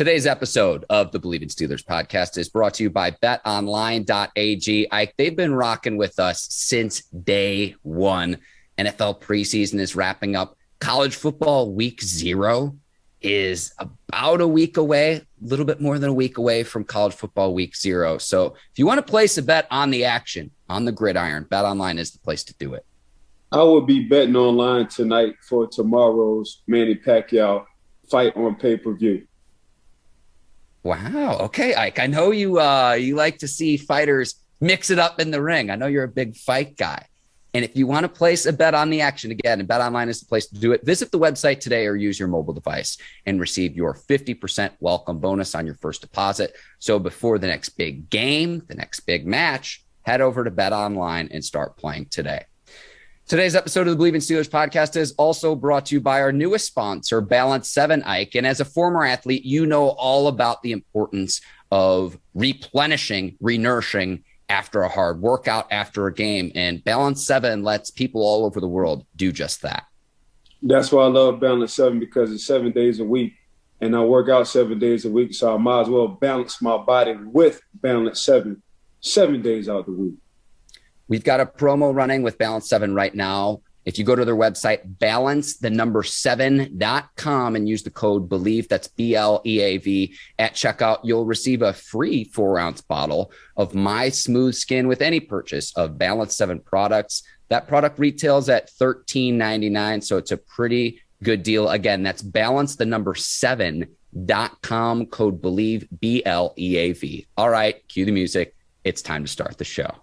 Today's episode of the Bleav in Steelers podcast is brought to you by betonline.ag. They've been rocking with us since day one. NFL preseason is wrapping up. College football week 0 is about a week away, a little bit more than a week away from college football week 0. So if you want to place a bet on the action, on the gridiron, BetOnline is the place to do it. I will be betting online tonight for tomorrow's Manny Pacquiao fight on pay-per-view. Wow. Okay, Ike. I know you like to see fighters mix it up in the ring. I know you're a big fight guy. And if you want to place a bet on the action, again, and BetOnline is the place to do it, visit the website today or use your mobile device and receive your 50% welcome bonus on your first deposit. So before the next big game, the next big match, head over to BetOnline and start playing today. Today's episode of the Bleav in Steelers podcast is also brought to you by our newest sponsor, Balance 7 Ike. And as a former athlete, you know all about the importance of replenishing, renourishing after a hard workout, after a game. And Balance 7 lets people all over the world do just that. That's why I love Balance 7, because it's 7 days a week. And I work out 7 days a week, so I might as well balance my body with Balance 7 days out the week. We've got a promo running with Balance 7 right now. If you go to their website, balance7.com and use the code Bleav, that's BLEAV, at checkout, you'll receive a free 4-ounce bottle of My Smooth Skin with any purchase of Balance 7 products. That product retails at $13.99, so it's a pretty good deal. Again, that's balance7.com, code Bleav, BLEAV. All right, cue the music. It's time to start the show.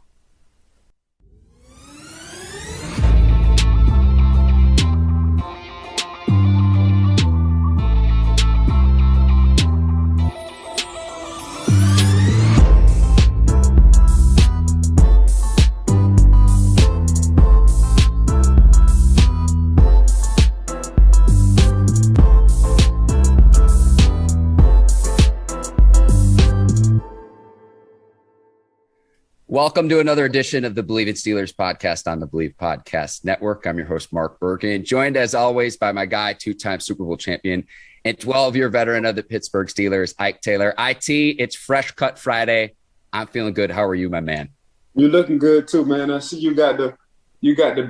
Welcome to another edition of the Bleav in Steelers podcast on the Bleav Podcast Network. I'm your host, Mark Bergen, joined as always by my guy, 2-time Super Bowl champion and 12-year veteran of the Pittsburgh Steelers, Ike Taylor. IT, it's Fresh Cut Friday. I'm feeling good. How are you, my man? You're looking good too, man. I see you got the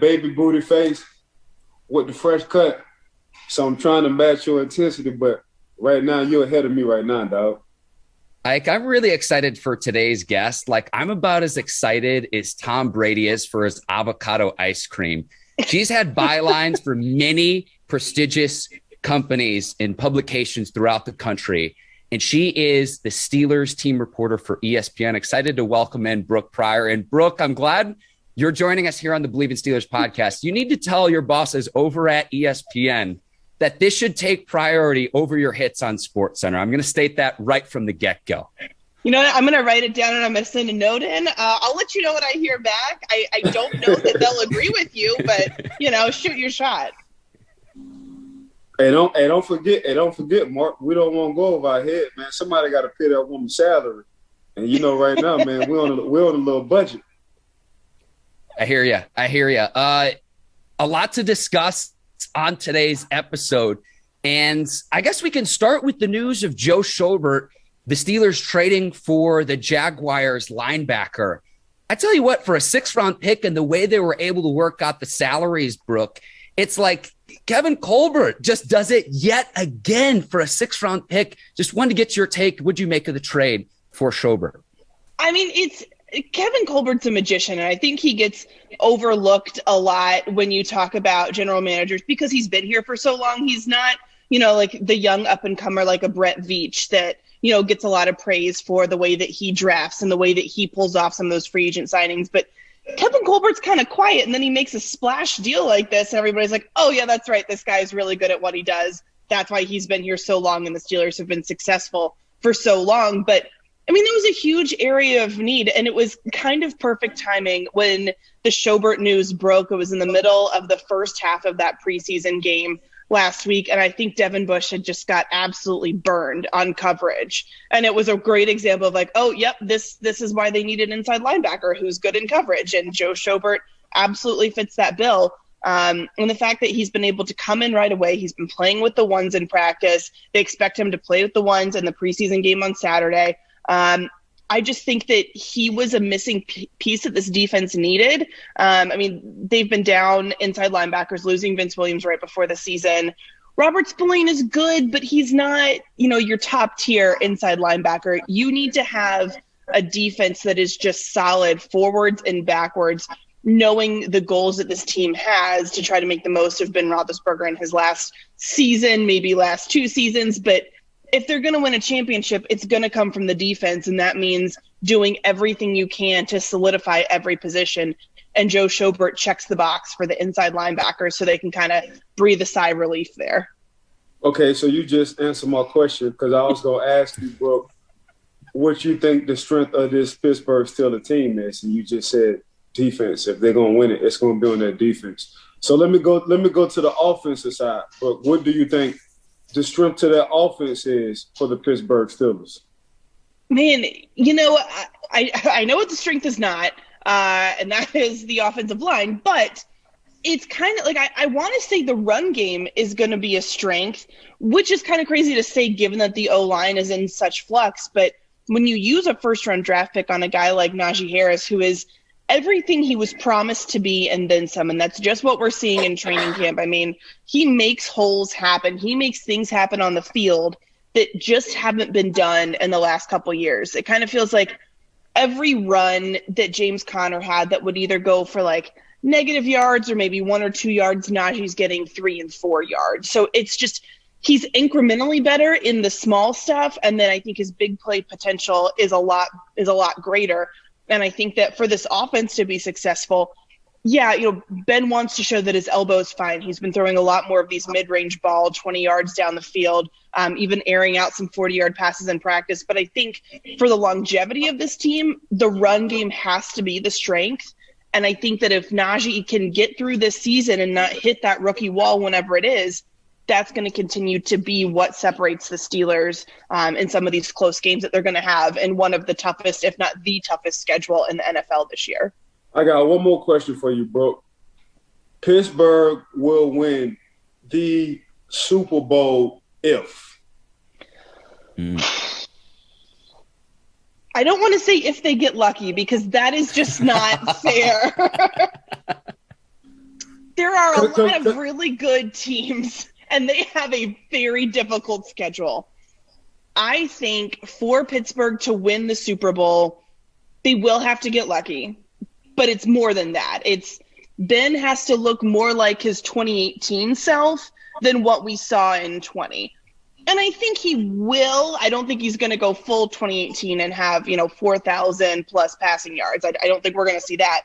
baby booty face with the fresh cut. So I'm trying to match your intensity, but right now you're ahead of me right now, dog. Ike, I'm really excited for today's guest. I'm about as excited as Tom Brady is for his avocado ice cream. She's had bylines for many prestigious companies and publications throughout the country, and she is the Steelers team reporter for ESPN. Excited to welcome in Brooke Pryor. And Brooke, I'm glad you're joining us here on the Bleav in Steelers podcast. You need to tell your bosses over at ESPN that this should take priority over your hits on SportsCenter. I'm going to state that right from the get-go. You know what? I'm going to write it down and I'm going to send a note in. I'll let you know what I hear back. I don't know that they'll agree with you, but, shoot your shot. Hey, don't forget, Mark, we don't want to go over our head, man. Somebody got to pay that woman's salary. And, right now, man, we're on a little budget. I hear you. A lot to discuss on today's episode. And I guess we can start with the news of Joe Schobert, the Steelers trading for the Jaguars linebacker. I tell you what, for a 6th-round pick and the way they were able to work out the salaries, Brooke, it's like Kevin Colbert just does it yet again for a 6th-round pick. Just wanted to get your take. What'd you make of the trade for Schobert? I mean, Kevin Colbert's a magician, and I think he gets overlooked a lot when you talk about general managers because he's been here for so long. He's not, like the young up-and-comer like a Brett Veach that, gets a lot of praise for the way that he drafts and the way that he pulls off some of those free agent signings. But Kevin Colbert's kind of quiet, and then he makes a splash deal like this, and everybody's like, oh, yeah, that's right. This guy's really good at what he does. That's why he's been here so long, and the Steelers have been successful for so long. But I mean, there was a huge area of need, and it was kind of perfect timing when the Schobert news broke. It was in the middle of the first half of that preseason game last week, and I think Devin Bush had just got absolutely burned on coverage. And it was a great example of oh, yep, this is why they need an inside linebacker who's good in coverage, and Joe Schobert absolutely fits that bill. And the fact that he's been able to come in right away, he's been playing with the ones in practice. They expect him to play with the ones in the preseason game on Saturday. I just think that he was a missing piece that this defense needed. They've been down inside linebackers, losing Vince Williams right before the season. Robert Spillane is good, but he's not, your top tier inside linebacker. You need to have a defense that is just solid forwards and backwards, knowing the goals that this team has to try to make the most of Ben Roethlisberger in his last season, maybe last 2 seasons. But if they're going to win a championship, it's going to come from the defense, and that means doing everything you can to solidify every position. And Joe Schobert checks the box for the inside linebackers so they can kind of breathe a sigh of relief there. Okay, so you just answered my question, because I was going to ask you, Brooke, what you think the strength of this Pittsburgh Steelers team is, and you just said defense. If they're going to win it, it's going to be on their defense. So let me go to the offensive side. But what do you think the strength to that offense is for the Pittsburgh Steelers? Man, I know what the strength is not, and that is the offensive line. But it's kind of like I want to say the run game is going to be a strength, which is kind of crazy to say given that the O-line is in such flux. But when you use a first-round draft pick on a guy like Najee Harris, who is everything he was promised to be and then some, and that's just what we're seeing in training camp. He makes holes happen. He makes things happen on the field that just haven't been done in the last couple of years. It kind of feels like every run that James Conner had that would either go for like negative yards or maybe 1 or 2 yards, Najee's getting 3 and 4 yards. So it's just he's incrementally better in the small stuff, and then I think his big play potential is a lot greater. And I think that for this offense to be successful, Ben wants to show that his elbow is fine. He's been throwing a lot more of these mid-range ball, 20 yards down the field, even airing out some 40-yard passes in practice. But I think for the longevity of this team, the run game has to be the strength. And I think that if Najee can get through this season and not hit that rookie wall whenever it is, that's going to continue to be what separates the Steelers in some of these close games that they're going to have in one of the toughest, if not the toughest schedule in the NFL this year. I got one more question for you, Brooke. Pittsburgh will win the Super Bowl if. I don't want to say if they get lucky, because that is just not fair. There are a lot of really good teams, and they have a very difficult schedule. I think for Pittsburgh to win the Super Bowl, they will have to get lucky. But it's more than that. Ben has to look more like his 2018 self than what we saw in 20. And I think he will. I don't think he's going to go full 2018 and have, 4,000 plus passing yards. I don't think we're going to see that.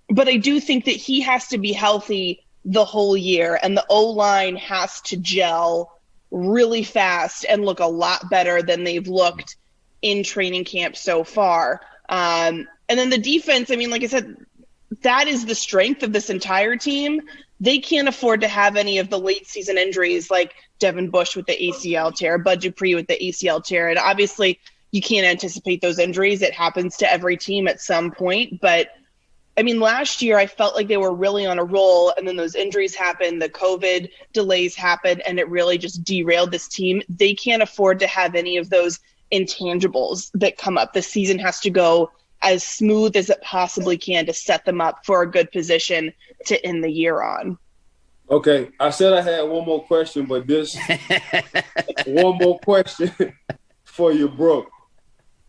But I do think that he has to be healthy the whole year, and the O-line has to gel really fast and look a lot better than they've looked in training camp so far. And then the defense, like I said, that is the strength of this entire team. They can't afford to have any of the late season injuries like Devin Bush with the ACL tear, Bud Dupree with the ACL tear. And obviously you can't anticipate those injuries. It happens to every team at some point. But last year I felt like they were really on a roll, and then those injuries happened, the COVID delays happened, and it really just derailed this team. They can't afford to have any of those intangibles that come up. The season has to go as smooth as it possibly can to set them up for a good position to end the year on. Okay, I said I had one more question, but this one more question for you, Brooke.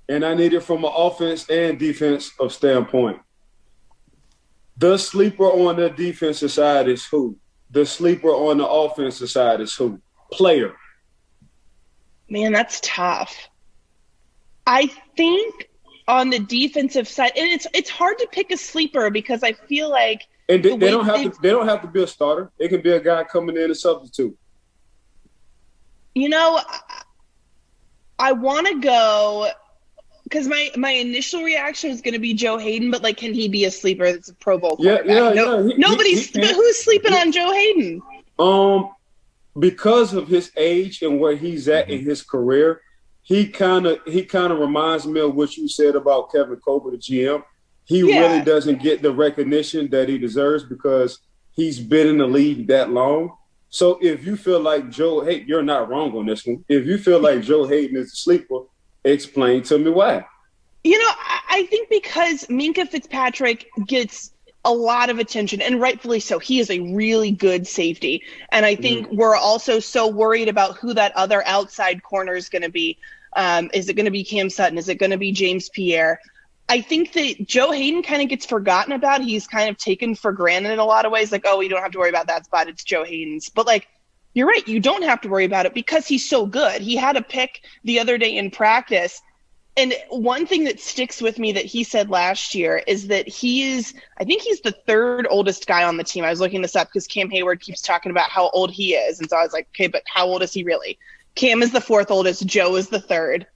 And I need it from an offense and defensive standpoint. The sleeper on the defensive side is who? The sleeper on the offensive side is who? Player. Man, that's tough. I think on the defensive side, and it's hard to pick a sleeper because I feel like they don't have to be a starter. It can be a guy coming in as substitute. I want to go because my initial reaction is going to be Joe Haden, but can he be a sleeper? That's a Pro Bowl quarterback. But who's sleeping on Joe Haden? Because of his age and where he's at in his career, he kind of reminds me of what you said about Kevin Colbert, the GM. He really doesn't get the recognition that he deserves because he's been in the league that long. So if you feel like Joe Haden, you're not wrong on this one. If you feel like Joe Haden is a sleeper, explain to me why. I think because Minkah Fitzpatrick gets a lot of attention, and rightfully so. He is a really good safety. And I think we're also so worried about who that other outside corner is going to be. Is it going to be Cam Sutton? Is it going to be James Pierre? I think that Joe Haden kind of gets forgotten about. He's kind of taken for granted in a lot of ways. Like, oh, we don't have to worry about that spot. It's Joe Haden's. But, like, you're right. You don't have to worry about it because he's so good. He had a pick the other day in practice. And one thing that sticks with me that he said last year is that I think he's the third oldest guy on the team. I was looking this up because Cam Hayward keeps talking about how old he is. And so I was like, okay, but how old is he really? Cam is the fourth oldest. Joe is the third.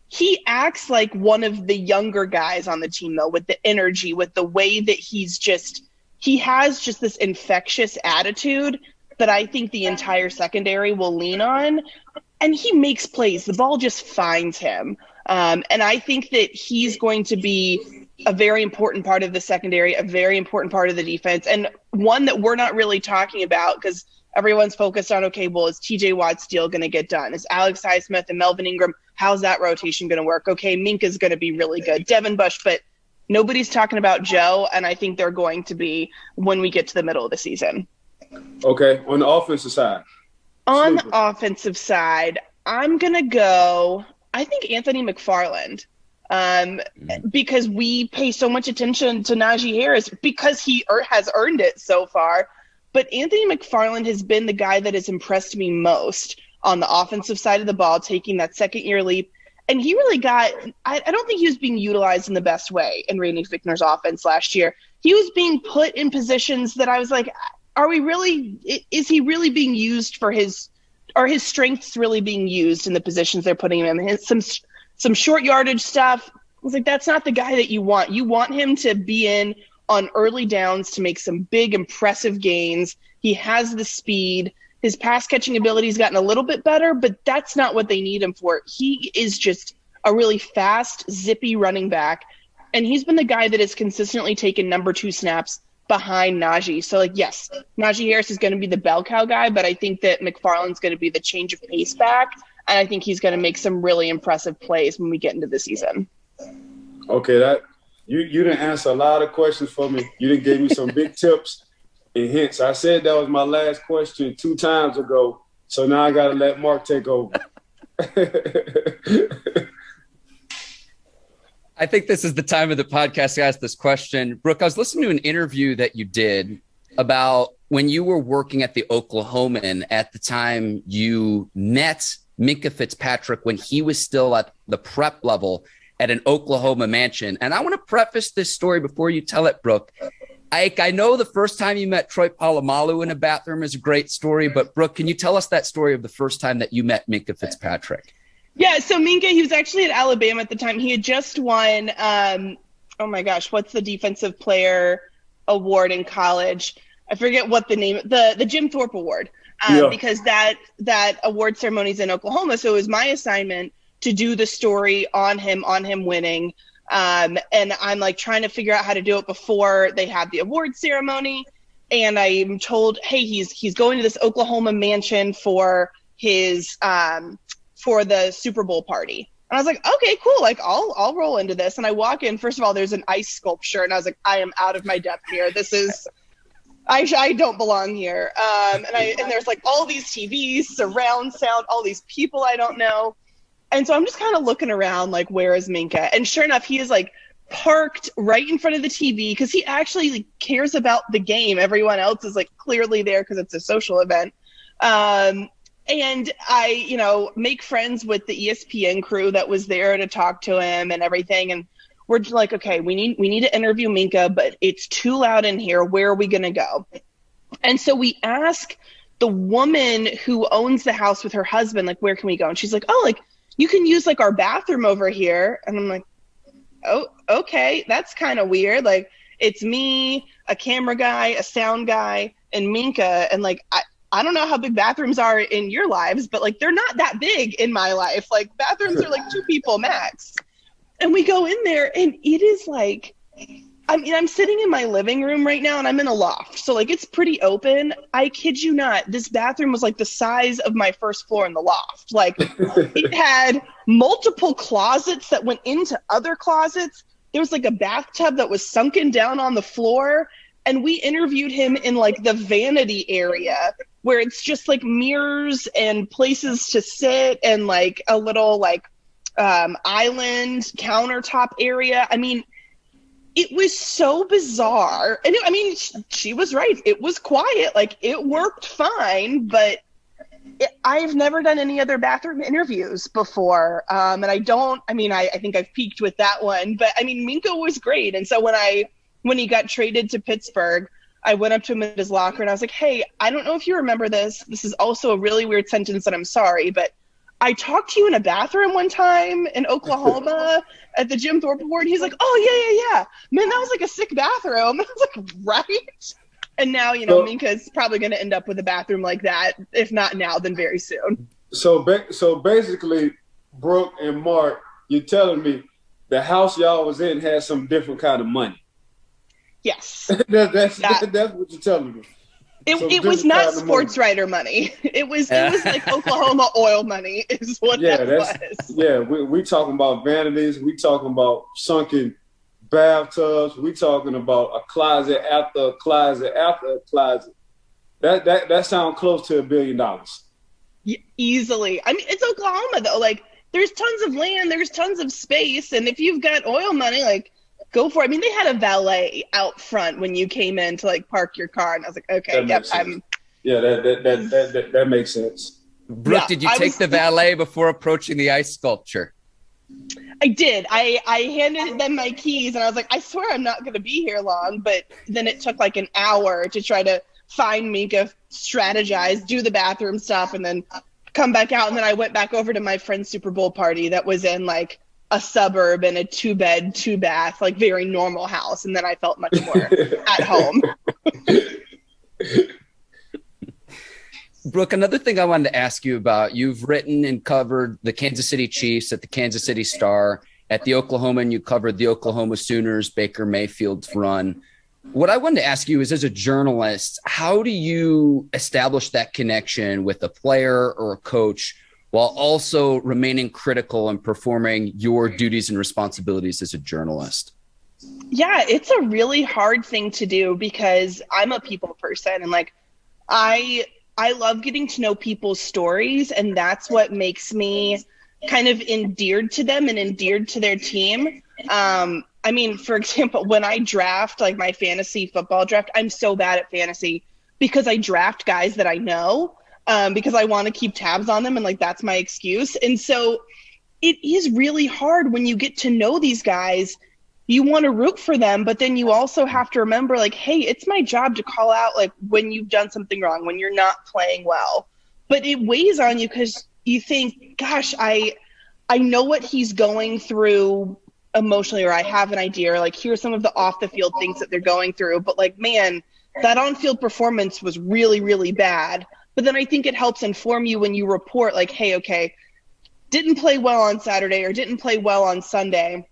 He acts like one of the younger guys on the team, though, with the energy, with the way that he has just this infectious attitude that I think the entire secondary will lean on. And he makes plays. The ball just finds him. And I think that he's going to be a very important part of the secondary, a very important part of the defense, and one that we're not really talking about because everyone's focused on, okay, well, is TJ Watt still going to get done? Is Alex Highsmith and Melvin Ingram, how's that rotation going to work? Okay, Minkah's going to be really good. Devin Bush, but nobody's talking about Joe, and I think they're going to be when we get to the middle of the season. Okay, on the offensive side. On the offensive side, I'm going to go, I think Anthony McFarland, because we pay so much attention to Najee Harris because he has earned it so far. But Anthony McFarland has been the guy that has impressed me most on the offensive side of the ball, taking that second-year leap. And he really I don't think he was being utilized in the best way in Randy Fichtner's offense last year. He was being put in positions that I was like, is he really being used for are his strengths really being used in the positions they're putting him in? Some short yardage stuff. I was like, that's not the guy that you want. You want him to be in on early downs to make some big, impressive gains. He has the speed. His pass catching ability's gotten a little bit better, but that's not what they need him for. He is just a really fast, zippy running back, and he's been the guy that has consistently taken number 2 snaps behind Najee. So, like, yes, Najee Harris is going to be the bell cow guy, but I think that McFarland's going to be the change of pace back, and I think he's going to make some really impressive plays when we get into the season. Okay, you didn't answer a lot of questions for me. You didn't give me some big tips and hints. I said that was my last question 2 times ago, so now I got to let Mark take over. I think this is the time of the podcast to ask this question. Brooke, I was listening to an interview that you did about when you were working at the Oklahoman at the time you met Minkah Fitzpatrick when he was still at the prep level at an Oklahoma mansion. And I want to preface this story before you tell it, Brooke. I know the first time you met Troy Polamalu in a bathroom is a great story, but Brooke, can you tell us that story of the first time that you met Minkah Fitzpatrick? Yeah, so Minkah, he was actually at Alabama at the time. He had just won, oh my gosh, what's the defensive player award in college? I forget what the name, the Jim Thorpe Award, because that award ceremony is in Oklahoma. So it was my assignment to do the story on him winning. And I'm like trying to figure out how to do it before they had the award ceremony. And I'm told, hey, he's going to this Oklahoma mansion for his for the Super Bowl party. And I was like, okay, cool. Like I'll roll into this. And I walk in. First of all, there's an ice sculpture, and I was like, I am out of my depth here. This is I don't belong here. And there's like all these TVs, surround sound, all these people I don't know. And so I'm just kind of looking around like, where is Minkah? And sure enough, he is like parked right in front of the TV because he actually like, cares about the game. Everyone else is like clearly there because it's a social event. And I, make friends with the ESPN crew that was there to talk to him and everything. And we're like, okay, we need to interview Minkah, but it's too loud in here. Where are we going to go? And so we ask the woman who owns the house with her husband, like, where can we go? And she's like, oh, like, you can use like our bathroom over here. And I'm like, oh, okay, that's kind of weird. Like, it's me, a camera guy, a sound guy, and Minkah. And like, I don't know how big bathrooms are in your lives, but like, they're not that big in my life. Like, bathrooms are like 2 people max. And we go in there and it is like, I mean, I'm sitting in my living room right now and I'm in a loft. So like it's pretty open. I kid you not. This bathroom was like the size of my first floor in the loft. Like it had multiple closets that went into other closets. There was like a bathtub that was sunken down on the floor. And we interviewed him in like the vanity area where it's just like mirrors and places to sit and like a little like island countertop area. I mean, it was so bizarre. And she was right. It was quiet. Like it worked fine, but I've never done any other bathroom interviews before. And I think I've peaked with that one, but I mean, Minkah was great. And so when he got traded to Pittsburgh, I went up to him in his locker and I was like, hey, I don't know if you remember this. This is also a really weird sentence and I'm sorry, but I talked to you in a bathroom one time in Oklahoma at the Jim Thorpe Award. He's like, oh, yeah. Man, that was like a sick bathroom. I was like, right? And now, Minkah's probably going to end up with a bathroom like that. If not now, then very soon. So basically, Brooke and Mark, you're telling me the house y'all was in had some different kind of money. Yes. That's what you're telling me. It was not sports writer money. It was like Oklahoma oil money is what that was. Yeah, we talking about vanities. We talking about sunken bathtubs. We talking about a closet after a closet after a closet. That sounds close to $1 billion. Yeah, easily. I mean, it's Oklahoma though. Like, there's tons of land, there's tons of space, and if you've got oil money, like, go for it. I mean, they had a valet out front when you came in to like park your car, and I was like, okay, yep, that makes sense. Brooke, did you take the valet before approaching the ice sculpture? I did. I handed them my keys, and I was like, I swear I'm not going to be here long. But then it took like an hour to try to find Minkah, strategize, do the bathroom stuff, and then come back out. And then I went back over to my friend's Super Bowl party that was in like a suburb and a 2-bed, 2-bath, like very normal house. And then I felt much more at home. Brooke, another thing I wanted to ask you about, you've written and covered the Kansas City Chiefs at the Kansas City Star. At the Oklahoman, you covered the Oklahoma Sooners, Baker Mayfield's run. What I wanted to ask you is, as a journalist, how do you establish that connection with a player or a coach while also remaining critical and performing your duties and responsibilities as a journalist? Yeah, it's a really hard thing to do because I'm a people person, and like I love getting to know people's stories, and that's what makes me kind of endeared to them and endeared to their team. I mean, for example, when I draft like my fantasy football draft, I'm so bad at fantasy because I draft guys that I know. Because I want to keep tabs on them, and like that's my excuse. And so it is really hard when you get to know these guys. You want to root for them, but then you also have to remember, like, hey, it's my job to call out like when you've done something wrong, when you're not playing well. But it weighs on you because you think, gosh, I know what he's going through emotionally, or I have an idea, or like here's some of the off the field things that they're going through. But like, man, that on field performance was really, really bad. But then I think it helps inform you when you report like, hey, okay, didn't play well on Saturday or didn't play well on Sunday.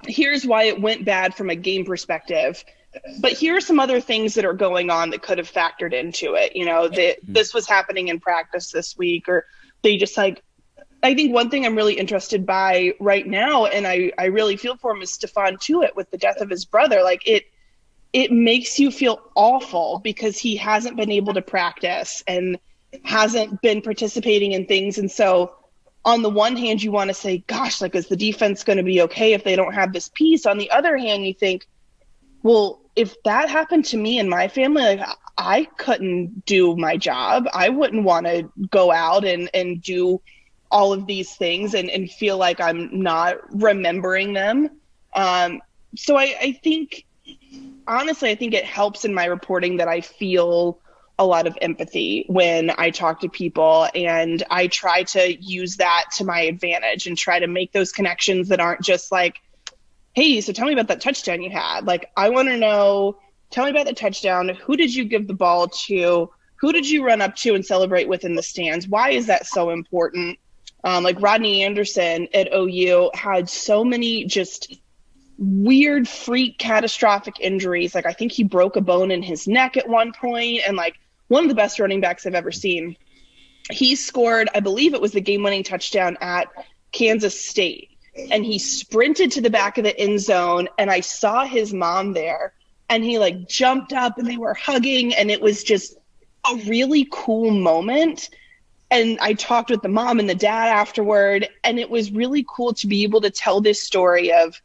Here's why it went bad from a game perspective. But here are some other things that are going on that could have factored into it. You know, this was happening in practice this week, or they just like, I think one thing I'm really interested by right now, and I really feel for him, is Stephon Tuitt with the death of his brother. Like it makes you feel awful because he hasn't been able to practice and hasn't been participating in things. And so on the one hand, you want to say, gosh, like, is the defense going to be okay if they don't have this piece? On the other hand, you think, well, if that happened to me and my family, like I couldn't do my job. I wouldn't want to go out and do all of these things and feel like I'm not remembering them. So I think, honestly, I think it helps in my reporting that I feel a lot of empathy when I talk to people, and I try to use that to my advantage and try to make those connections that aren't just like, hey, so tell me about that touchdown you had. Like, I want to know, tell me about the touchdown. Who did you give the ball to? Who did you run up to and celebrate with in the stands? Why is that so important? Like Rodney Anderson at OU had so many just weird freak catastrophic injuries. Like I think he broke a bone in his neck at one point, and like one of the best running backs I've ever seen. He scored, I Bleav it was the game-winning touchdown at Kansas State, and he sprinted to the back of the end zone, and I saw his mom there, and he like jumped up and they were hugging, and it was just a really cool moment. And I talked with the mom and the dad afterward, and it was really cool to be able to tell this story of,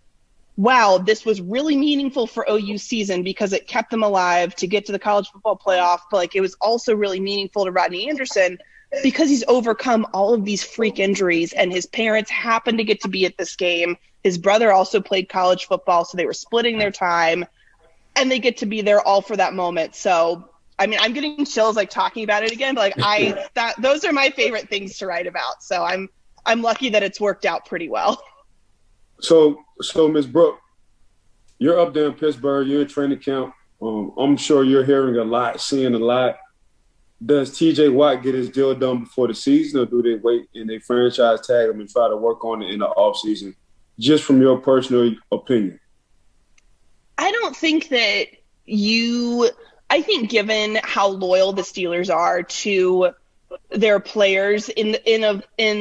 wow, this was really meaningful for OU season because it kept them alive to get to the college football playoff. But like, it was also really meaningful to Rodney Anderson because he's overcome all of these freak injuries, and his parents happened to get to be at this game. His brother also played college football, so they were splitting their time, and they get to be there all for that moment. So, I mean, I'm getting chills like talking about it again, but like those are my favorite things to write about. So I'm lucky that it's worked out pretty well. So Ms. Brooke, you're up there in Pittsburgh, you're in training camp. I'm sure you're hearing a lot, seeing a lot. Does TJ Watt get his deal done before the season, or do they wait and they franchise tag him and try to work on it in the offseason? Just from your personal opinion. I don't think that I think given how loyal the Steelers are to their players in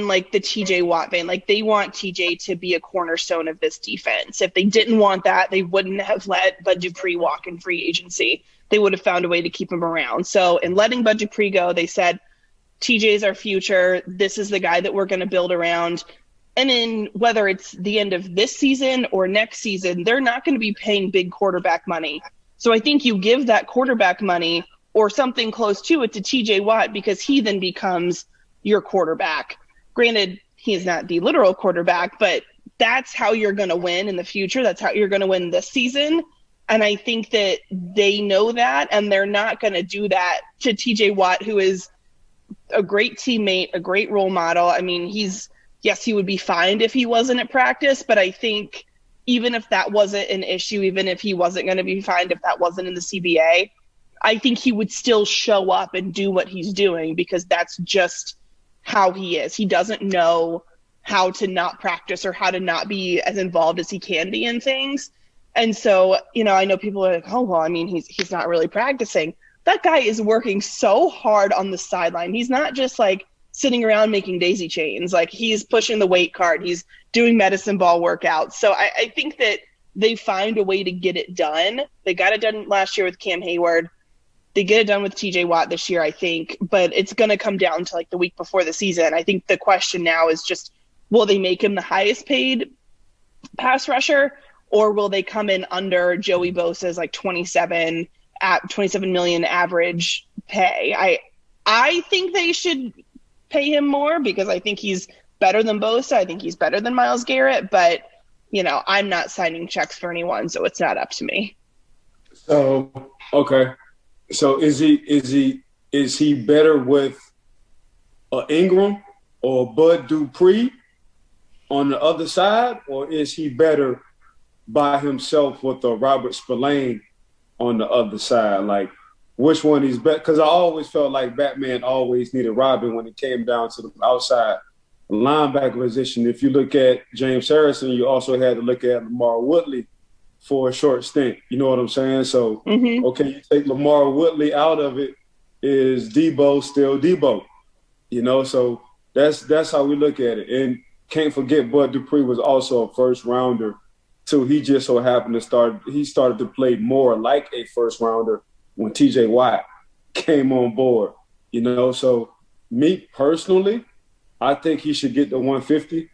like the TJ Watt vein, like they want TJ to be a cornerstone of this defense. If they didn't want that, they wouldn't have let Bud Dupree walk in free agency. They would have found a way to keep him around. So in letting Bud Dupree go, they said, TJ is our future. This is the guy that we're going to build around. And then whether it's the end of this season or next season, they're not going to be paying big quarterback money. So I think you give that quarterback money or something close to it to TJ Watt, because he then becomes your quarterback. Granted, he is not the literal quarterback, but that's how you're going to win in the future. That's how you're going to win this season. And I think that they know that, and they're not going to do that to TJ Watt, who is a great teammate, a great role model. I mean, yes, he would be fined if he wasn't at practice, but I think even if that wasn't an issue, even if he wasn't going to be fined, if that wasn't in the CBA, I think he would still show up and do what he's doing, because that's just how he is. He doesn't know how to not practice or how to not be as involved as he can be in things. And so, I know people are like, oh, well, I mean, he's not really practicing. That guy is working so hard on the sideline. He's not just like sitting around making daisy chains. Like, he's pushing the weight cart. He's doing medicine ball workouts. So I think that they find a way to get it done. They got it done last year with Cam Hayward. They get it done with TJ Watt this year, I think. But it's going to come down to like the week before the season. I think the question now is just, will they make him the highest paid pass rusher, or will they come in under Joey Bosa's like 27 million average pay? I think they should pay him more, because I think he's better than Bosa. I think he's better than Myles Garrett, but I'm not signing checks for anyone, so it's not up to me. So, okay. So is he better with Ingram or Bud Dupree on the other side, or is he better by himself with a Robert Spillane on the other side? Like, which one he's better? Because I always felt like Batman always needed Robin when it came down to the outside linebacker position. If you look at James Harrison, you also had to look at Lamar Woodley for a short stint. You know what I'm saying? So, Okay, you take Lamar Woodley out of it, is Debo still Debo? So that's how we look at it. And can't forget Bud Dupree was also a first rounder too. He just so happened to started to play more like a first rounder when TJ Watt came on board. So me personally, I think he should get the 150.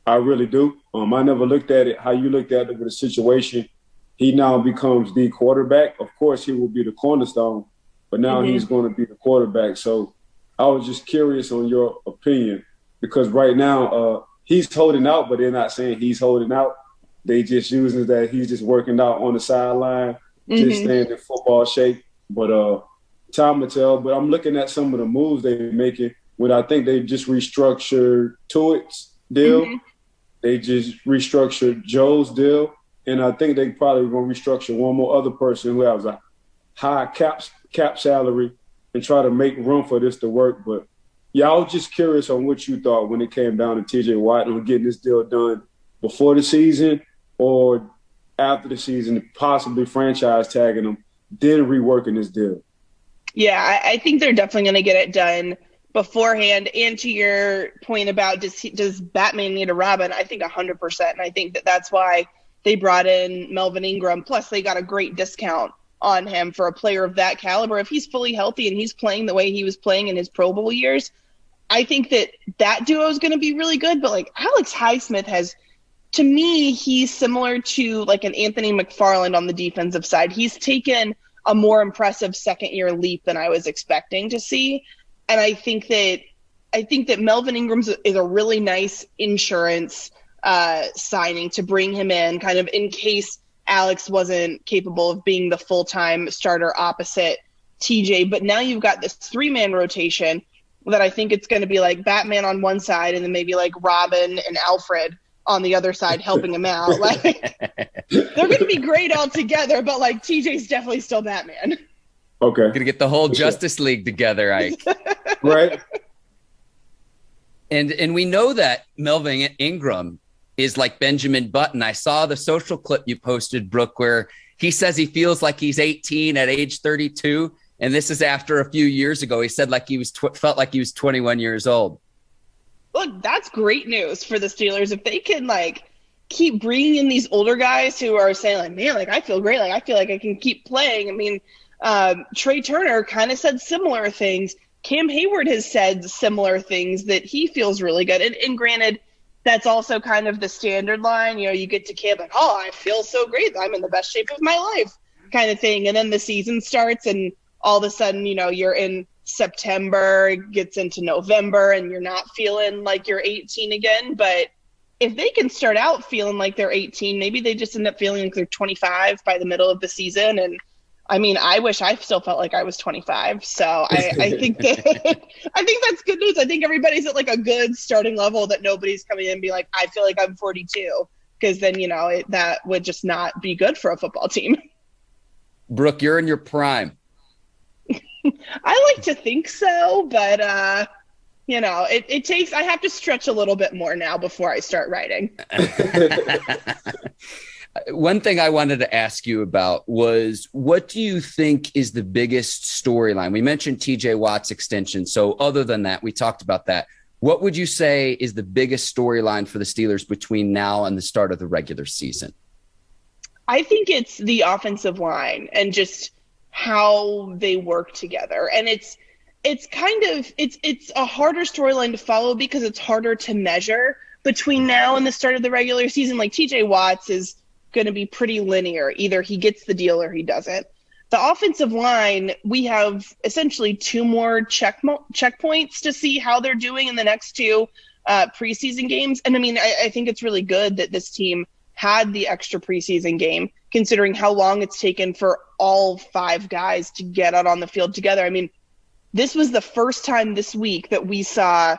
I really do. I never looked at it how you looked at it with the situation. He now becomes the quarterback. Of course, he will be the cornerstone, but now he's going to be the quarterback. So I was just curious on your opinion, because right now he's holding out, but they're not saying he's holding out. They just using that he's just working out on the sideline, just staying in football shape. But time will tell. But I'm looking at some of the moves they're making. When I think they just restructured Tuitt's deal. They just restructured Joe's deal. And I think they probably going to restructure one more other person who has a high cap salary and try to make room for this to work. But, yeah, I was just curious on what you thought when it came down to TJ Watt and getting this deal done before the season, or after the season, possibly franchise tagging him, then reworking this deal. Yeah, I think they're definitely going to get it done beforehand. And to your point about does Batman need a Robin, I think 100%. And I think that's why they brought in Melvin Ingram. Plus, they got a great discount on him for a player of that caliber. If he's fully healthy and he's playing the way he was playing in his Pro Bowl years, I think that duo is going to be really good. But, like, Alex Highsmith has – to me, he's similar to, like, an Anthony McFarland on the defensive side. He's taken – a more impressive second-year leap than I was expecting to see. And I think that Melvin Ingram is a really nice insurance signing to bring him in, kind of in case Alex wasn't capable of being the full-time starter opposite TJ. But now you've got this three-man rotation that I think it's going to be like Batman on one side and then maybe like Robin and Alfred on the other side helping him out. Like, they're going to be great all together, but like TJ's definitely still Batman. Okay. Going to get the whole Justice League together, Ike. Right. And we know that Melvin Ingram is like Benjamin Button. I saw the social clip you posted, Brooke, where he says he feels like he's 18 at age 32. And this is after a few years ago. He said like he was felt like he was 21 years old. Look, that's great news for the Steelers. If they can, like, keep bringing in these older guys who are saying, like, man, like, I feel great. Like, I feel like I can keep playing. I mean, Trey Turner kind of said similar things. Cam Hayward has said similar things that he feels really good. And granted, that's also kind of the standard line. You know, you get to camp like, oh, I feel so great. I'm in the best shape of my life kind of thing. And then the season starts and all of a sudden, you know, you're in September, it gets into November, and you're not feeling like you're 18 again. But if they can start out feeling like they're 18, maybe they just end up feeling like they're 25 by the middle of the season. And I mean, I wish I still felt like I was 25. So I think that I think that's good news. I think everybody's at like a good starting level that nobody's coming in and be like, I feel like I'm 42, because then, you know, that would just not be good for a football team. Brooke, you're in your prime. I like to think so, but you know, it takes, I have to stretch a little bit more now before I start writing. One thing I wanted to ask you about was, what do you think is the biggest storyline? We mentioned TJ Watt's extension. So other than that, we talked about that. What would you say is the biggest storyline for the Steelers between now and the start of the regular season? I think it's the offensive line and just how they work together. And it's kind of, it's a harder storyline to follow because it's harder to measure between now and the start of the regular season. Like TJ Watts is going to be pretty linear. Either he gets the deal or he doesn't. The offensive line, we have essentially two more checkpoints to see how they're doing in the next two preseason games. And I mean, I think it's really good that this team had the extra preseason game, considering how long it's taken for all five guys to get out on the field together. I mean, this was the first time this week that we saw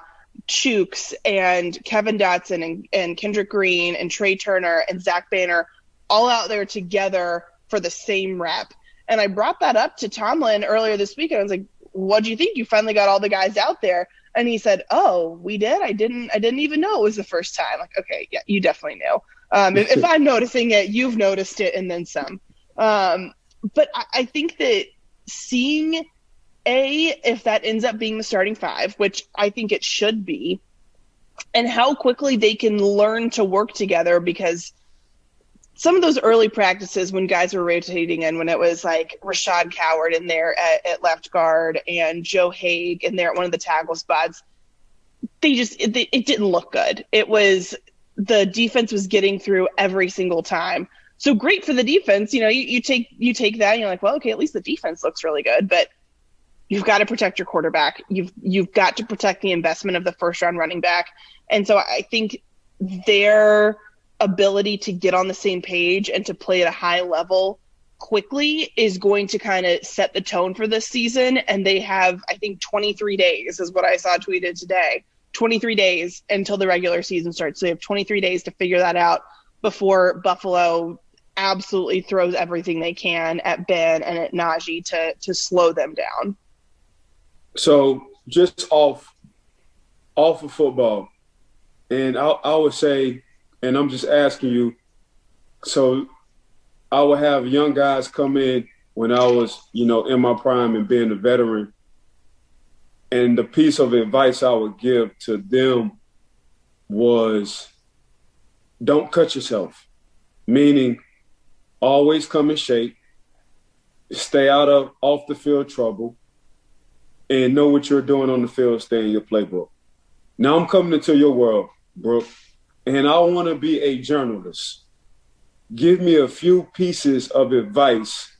Chooks and Kevin Dotson and Kendrick Green and Trey Turner and Zach Banner all out there together for the same rep. And I brought that up to Tomlin earlier this week, and I was like, what do you think? You finally got all the guys out there? And he said, oh, we did? I didn't even know it was the first time. Like, okay, yeah, you definitely knew. If I'm noticing it, you've noticed it and then some. But I think that seeing if that ends up being the starting five, which I think it should be, and how quickly they can learn to work together, because some of those early practices when guys were rotating in, when it was like Rashad Coward in there at left guard and Joe Haden in there at one of the tackle spots, it didn't look good. It was, the defense was getting through every single time. So great for the defense. You know, you take that and you're like, well, okay, at least the defense looks really good, but you've got to protect your quarterback. You've got to protect the investment of the first round running back. And so I think their ability to get on the same page and to play at a high level quickly is going to kind of set the tone for this season. And they have, I think, 23 days is what I saw tweeted today, 23 days until the regular season starts. So they have 23 days to figure that out before Buffalo absolutely throws everything they can at Ben and at Najee to slow them down. So just off of football, and I would say, and I'm just asking you, so I would have young guys come in when I was, in my prime and being a veteran. And the piece of advice I would give to them was don't cut yourself, meaning always come in shape, stay out of off the field trouble, and know what you're doing on the field, stay in your playbook. Now I'm coming into your world, Brooke, and I want to be a journalist. Give me a few pieces of advice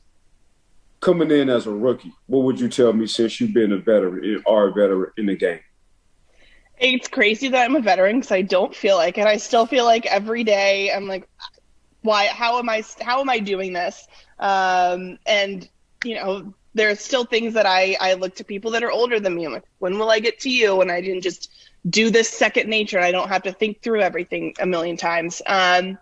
coming in as a rookie. What would you tell me since you've been a veteran or a veteran in the game? It's crazy that I'm a veteran because I don't feel like it. I still feel like every day I'm like, why? How am I doing this? And there's still things that I look to people that are older than me. I'm like, when will I get to you? And I didn't just do this second nature. I don't have to think through everything a million times. The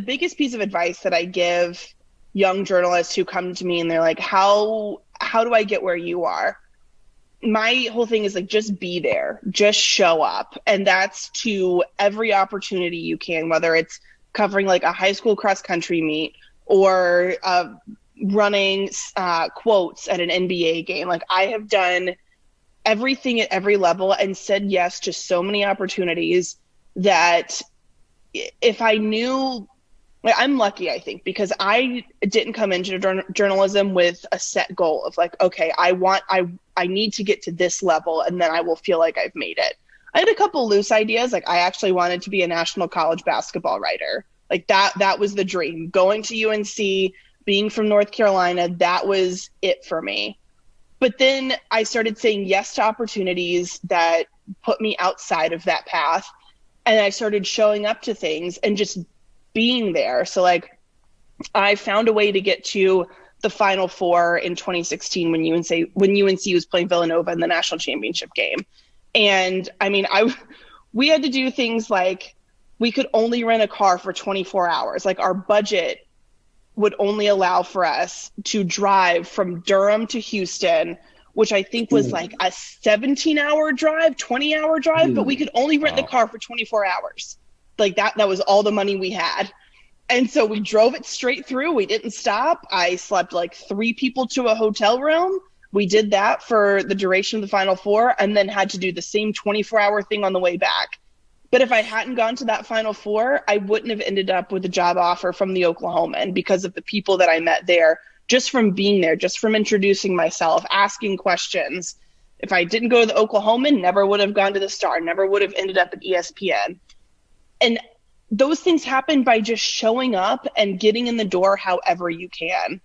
biggest piece of advice that I give young journalists who come to me and they're like, how do I get where you are? My whole thing is like, just be there, just show up. And that's to every opportunity you can, whether it's covering like a high school cross country meet or running quotes at an NBA game. Like I have done everything at every level and said yes to so many opportunities that if I knew, like, I'm lucky, I think, because I didn't come into journalism with a set goal of like, okay, I need to get to this level and then I will feel like I've made it. I had a couple loose ideas. Like I actually wanted to be a national college basketball writer. Like that was the dream. Going to UNC, being from North Carolina, that was it for me. But then I started saying yes to opportunities that put me outside of that path. And I started showing up to things and just being there. So like I found a way to get to the Final Four in 2016 when UNC was playing Villanova in the national championship game. And I mean, we had to do things like we could only rent a car for 24 hours. Like our budget would only allow for us to drive from Durham to Houston, which I think was like a 17-hour drive, 20-hour drive, but we could only rent the car for 24 hours. Like that was all the money we had. And so we drove it straight through. We didn't stop. I slept like 3 people to a hotel room. We did that for the duration of the Final Four and then had to do the same 24-hour thing on the way back. But if I hadn't gone to that Final Four, I wouldn't have ended up with a job offer from the Oklahoman because of the people that I met there, just from being there, just from introducing myself, asking questions. If I didn't go to the Oklahoman, never would have gone to the Star, never would have ended up at ESPN. And those things happen by just showing up and getting in the door however you can.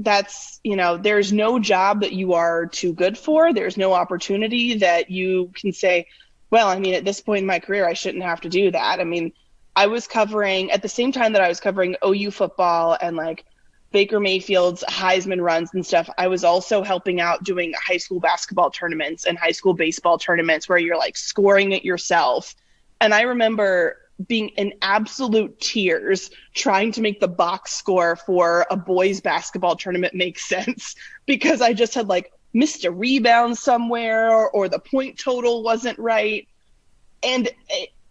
That's, there's no job that you are too good for. There's no opportunity that you can say, well, I mean, at this point in my career, I shouldn't have to do that. I mean, I was covering, at the same time that I was covering OU football and like Baker Mayfield's Heisman runs and stuff, I was also helping out doing high school basketball tournaments and high school baseball tournaments where you're like scoring it yourself. And I remember being in absolute tears trying to make the box score for a boys basketball tournament make sense because I just had like missed a rebound somewhere or the point total wasn't right. And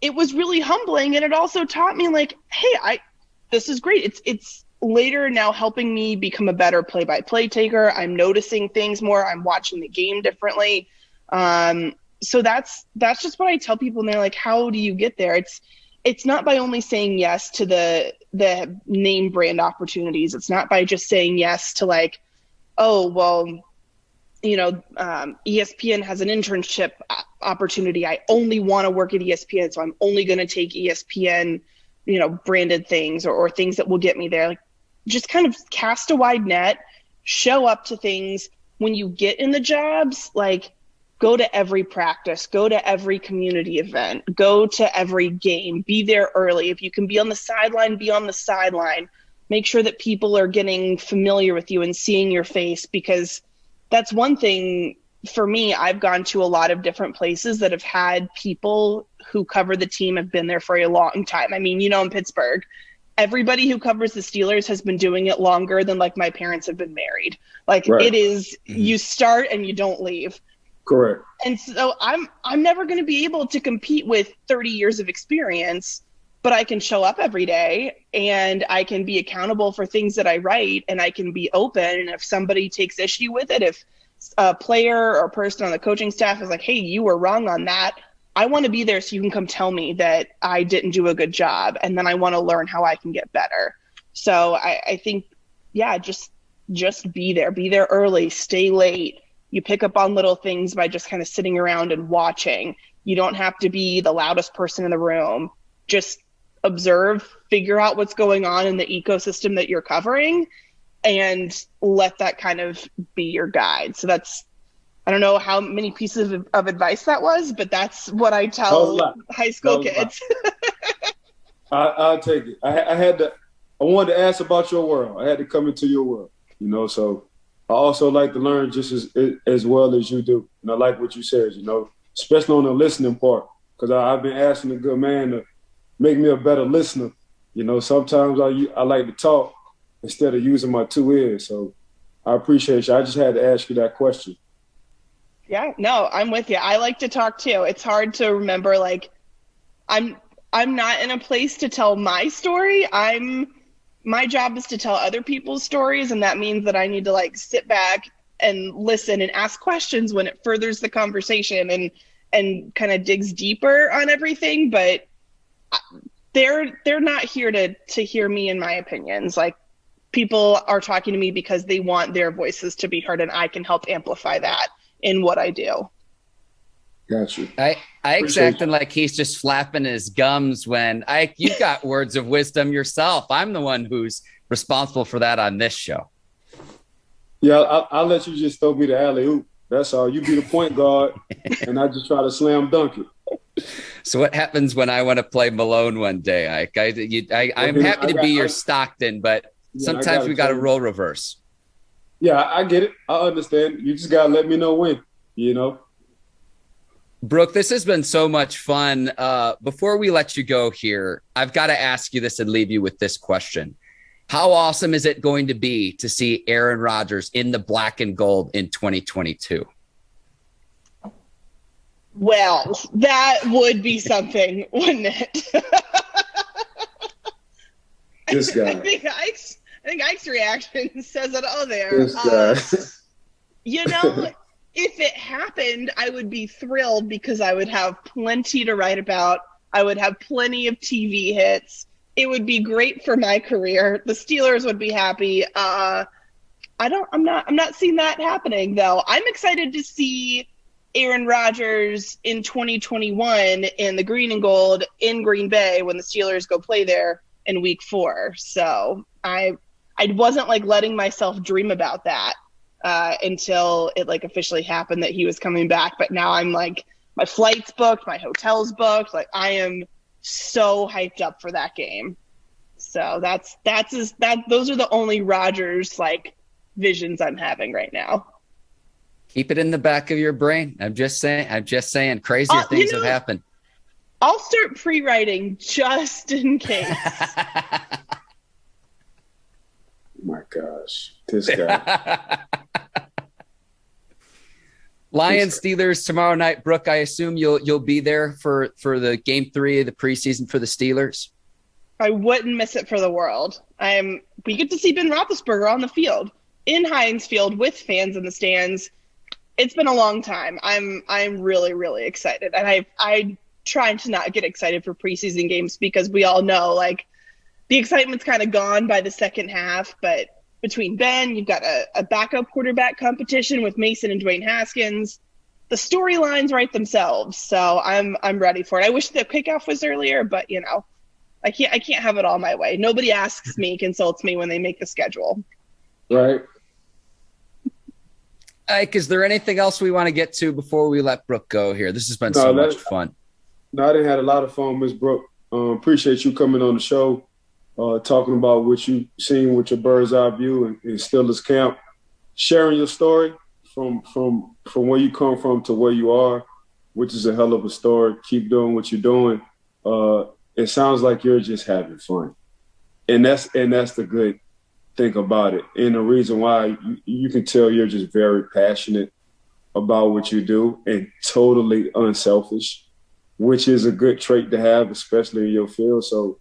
it was really humbling. And it also taught me like, hey, this is great. It's later now helping me become a better play-by-play taker. I'm noticing things more. I'm watching the game differently. So that's just what I tell people. And they're like, how do you get there? It's not by only saying yes to the name brand opportunities. It's not by just saying yes to like, oh, well, ESPN has an internship opportunity. I only want to work at ESPN, so I'm only going to take ESPN, branded things or things that will get me there. Like, just kind of cast a wide net, show up to things. When you get in the jobs, like, go to every practice, go to every community event, go to every game, be there early. If you can be on the sideline, be on the sideline. Make sure that people are getting familiar with you and seeing your face, because that's one thing for me. I've gone to a lot of different places that have had people who cover the team have been there for a long time. I mean, in Pittsburgh, everybody who covers the Steelers has been doing it longer than like my parents have been married. Like right. It is, you start and you don't leave. Correct. And so I'm never going to be able to compete with 30 years of experience, but I can show up every day and I can be accountable for things that I write, and I can be open. And if somebody takes issue with it, if a player or person on the coaching staff is like, hey, you were wrong on that, I want to be there so you can come tell me that I didn't do a good job. And then I want to learn how I can get better. So I think, yeah, just be there. Be there early, stay late. You pick up on little things by just kind of sitting around and watching. You don't have to be the loudest person in the room. Just observe, figure out what's going on in the ecosystem that you're covering, and let that kind of be your guide. So that's, I don't know how many pieces of advice that was, but that's what I tell high school kids. I'll take it. I wanted to ask about your world. I had to come into your world, you know, so I also like to learn just as well as you do. And I like what you said, you know, especially on the listening part, because I've been asking a good man to make me a better listener. You know, sometimes I like to talk instead of using my 2 ears. So I appreciate you. I just had to ask you that question. Yeah, no, I'm with you. I like to talk too. It's hard to remember, like, I'm not in a place to tell my story. My job is to tell other people's stories, and that means that I need to like sit back and listen and ask questions when it furthers the conversation and kind of digs deeper on everything. But they're not here to hear me and my opinions. Like, people are talking to me because they want their voices to be heard, and I can help amplify that in what I do. Got you. Ike's acting like he's just flapping his gums when you got words of wisdom yourself. I'm the one who's responsible for that on this show. Yeah, I'll let you just throw me the alley-oop. That's all. You be the point guard, and I just try to slam dunk it. So what happens when I want to play Malone one day, Ike? I'm happy to be your Stockton, but sometimes we got to roll reverse. Yeah, I get it. I understand. You just got to let me know when, you know. Brooke, this has been so much fun. Before we let you go here, I've got to ask you this and leave you with this question. How awesome is it going to be to see Aaron Rodgers in the black and gold in 2022? Well, that would be something, wouldn't it? This guy. I think Ike's reaction says it all there. This guy. You know, if it happened, I would be thrilled because I would have plenty to write about. I would have plenty of TV hits. It would be great for my career. The Steelers would be happy. I'm not seeing that happening though. I'm excited to see Aaron Rodgers in 2021 in the green and gold in Green Bay when the Steelers go play there in week 4. So I wasn't like letting myself dream about that until it like officially happened that he was coming back. But now I'm like, my flight's booked, my hotel's booked. Like, I am so hyped up for that game. So those are the only Rodgers like visions I'm having right now. Keep it in the back of your brain. I'm just saying crazier things have happened. I'll start pre-writing just in case. My gosh, this guy. Lions Steelers tomorrow night. Brooke, I assume you'll be there for the game 3 of the preseason for the Steelers. I wouldn't miss it for the world. We get to see Ben Roethlisberger on the field in Heinz Field with fans in the stands. It's been a long time. I'm really, really excited, and I try to not get excited for preseason games because we all know like the excitement's kind of gone by the second half. But between Ben, you've got a backup quarterback competition with Mason and Dwayne Haskins. The storylines write themselves, so I'm ready for it. I wish the kickoff was earlier, but you know, I can't have it all my way. Nobody asks me, consults me when they make the schedule. Right. Ike, is there anything else we want to get to before we let Brooke go here? This has been so much fun. No, I done had a lot of fun, Miss Brooke. Appreciate you coming on the show, talking about what you've seen with your bird's eye view in Steelers camp, sharing your story from where you come from to where you are, which is a hell of a story. Keep doing what you're doing. It sounds like you're just having fun, and that's the good thing about it. And the reason why you can tell you're just very passionate about what you do and totally unselfish. which is a good trait to have, especially in your field. So,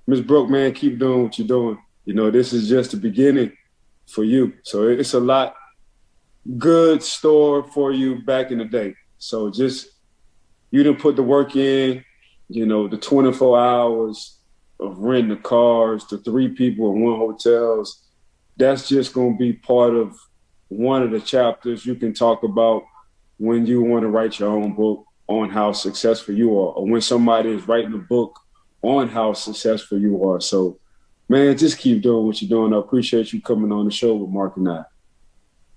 Ms. Brooke, man, keep doing what you're doing. You know, this is just the beginning for you. So it's a lot good store for you back in the day. So just, you didn't put the work in, you know, the 24 hours of renting the cars, the 3 people in 1 hotels. That's just going to be part of one of the chapters you can talk about when you want to write your own book on how successful you are, or when somebody is writing a book on how successful you are. So, man, just keep doing what you're doing. I appreciate you coming on the show with Mark and I.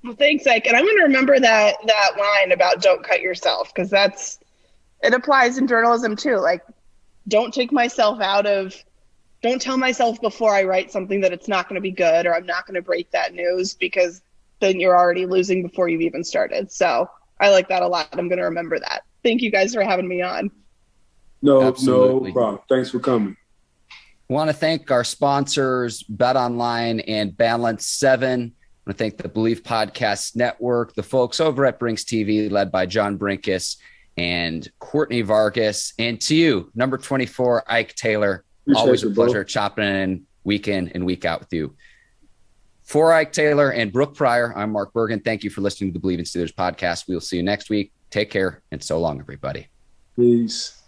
Well, thanks, Ike. And I'm going to remember that line about don't cut yourself, because it applies in journalism too. Like, don't tell myself before I write something that it's not going to be good, or I'm not going to break that news, because then you're already losing before you've even started. So I like that a lot. I'm going to remember that. Thank you guys for having me on. No problem. Thanks for coming. I want to thank our sponsors, Bet Online and Balance 7. I want to thank the Bleav Podcast Network, the folks over at Brinks TV, led by John Brinkus and Courtney Vargas. And to you, number 24, Ike Taylor. Always a pleasure chopping in week and week out with you. For Ike Taylor and Brooke Pryor, I'm Mark Bergen. Thank you for listening to the Bleav in Steelers podcast. We will see you next week. Take care, and so long, everybody. Peace.